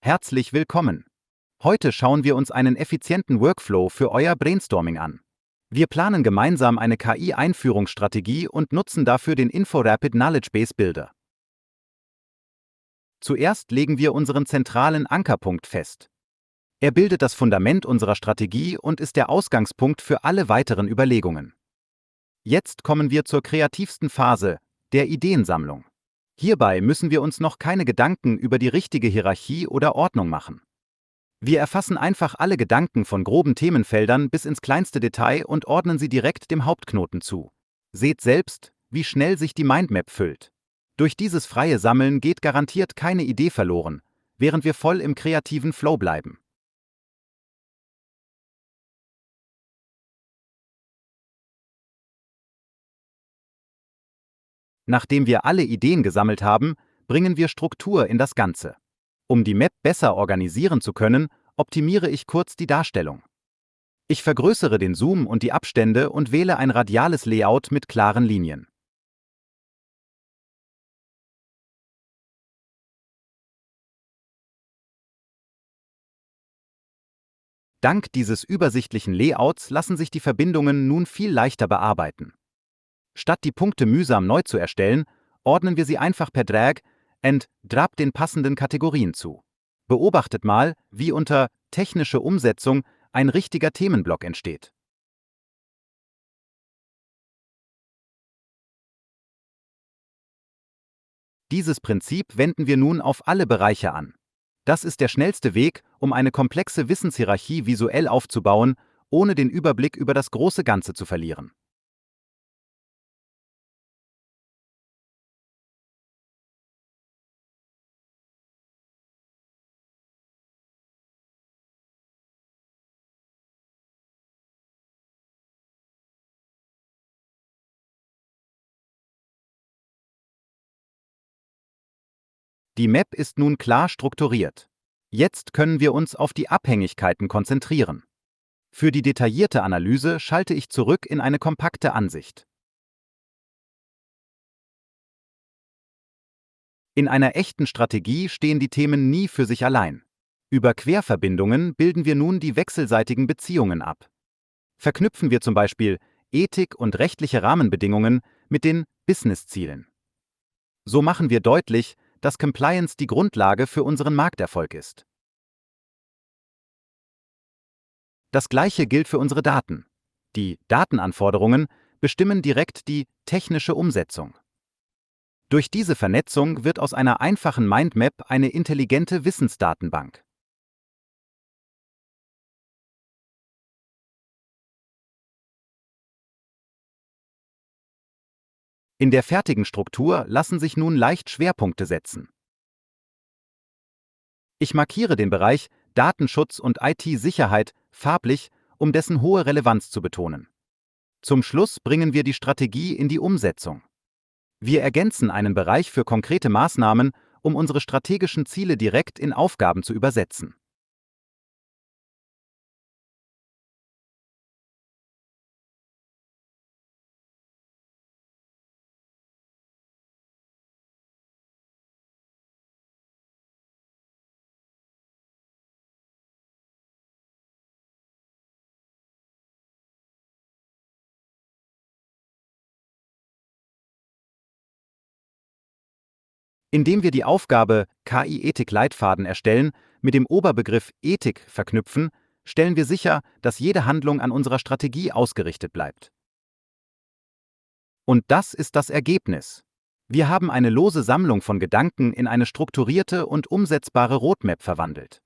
Herzlich willkommen. Heute schauen wir uns einen effizienten Workflow für euer Brainstorming an. Wir planen gemeinsam eine KI-Einführungsstrategie und nutzen dafür den InfoRapid Knowledge Base Builder. Zuerst legen wir unseren zentralen Ankerpunkt fest. Er bildet das Fundament unserer Strategie und ist der Ausgangspunkt für alle weiteren Überlegungen. Jetzt kommen wir zur kreativsten Phase, der Ideensammlung. Hierbei müssen wir uns noch keine Gedanken über die richtige Hierarchie oder Ordnung machen. Wir erfassen einfach alle Gedanken von groben Themenfeldern bis ins kleinste Detail und ordnen sie direkt dem Hauptknoten zu. Seht selbst, wie schnell sich die Mindmap füllt. Durch dieses freie Sammeln geht garantiert keine Idee verloren, während wir voll im kreativen Flow bleiben. Nachdem wir alle Ideen gesammelt haben, bringen wir Struktur in das Ganze. Um die Map besser organisieren zu können, optimiere ich kurz die Darstellung. Ich vergrößere den Zoom und die Abstände und wähle ein radiales Layout mit klaren Linien. Dank dieses übersichtlichen Layouts lassen sich die Verbindungen nun viel leichter bearbeiten. Statt die Punkte mühsam neu zu erstellen, ordnen wir sie einfach per Drag and Drop den passenden Kategorien zu. Beobachtet mal, wie unter Technische Umsetzung ein richtiger Themenblock entsteht. Dieses Prinzip wenden wir nun auf alle Bereiche an. Das ist der schnellste Weg, um eine komplexe Wissenshierarchie visuell aufzubauen, ohne den Überblick über das große Ganze zu verlieren. Die Map ist nun klar strukturiert. Jetzt können wir uns auf die Abhängigkeiten konzentrieren. Für die detaillierte Analyse schalte ich zurück in eine kompakte Ansicht. In einer echten Strategie stehen die Themen nie für sich allein. Über Querverbindungen bilden wir nun die wechselseitigen Beziehungen ab. Verknüpfen wir zum Beispiel Ethik und rechtliche Rahmenbedingungen mit den Business-Zielen. So machen wir deutlich, dass Compliance die Grundlage für unseren Markterfolg ist. Das Gleiche gilt für unsere Daten. Die Datenanforderungen bestimmen direkt die technische Umsetzung. Durch diese Vernetzung wird aus einer einfachen Mindmap eine intelligente Wissensdatenbank. In der fertigen Struktur lassen sich nun leicht Schwerpunkte setzen. Ich markiere den Bereich Datenschutz und IT-Sicherheit farblich, um dessen hohe Relevanz zu betonen. Zum Schluss bringen wir die Strategie in die Umsetzung. Wir ergänzen einen Bereich für konkrete Maßnahmen, um unsere strategischen Ziele direkt in Aufgaben zu übersetzen. Indem wir die Aufgabe KI-Ethik-Leitfaden erstellen, mit dem Oberbegriff Ethik verknüpfen, stellen wir sicher, dass jede Handlung an unserer Strategie ausgerichtet bleibt. Und das ist das Ergebnis. Wir haben eine lose Sammlung von Gedanken in eine strukturierte und umsetzbare Roadmap verwandelt.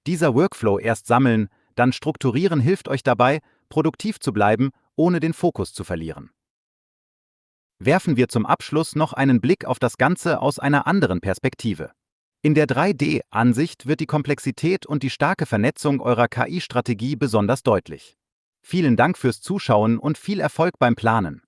Dieser Workflow erst sammeln, dann strukturieren hilft euch dabei, produktiv zu bleiben, ohne den Fokus zu verlieren. Werfen wir zum Abschluss noch einen Blick auf das Ganze aus einer anderen Perspektive. In der 3D-Ansicht wird die Komplexität und die starke Vernetzung eurer KI-Strategie besonders deutlich. Vielen Dank fürs Zuschauen und viel Erfolg beim Planen.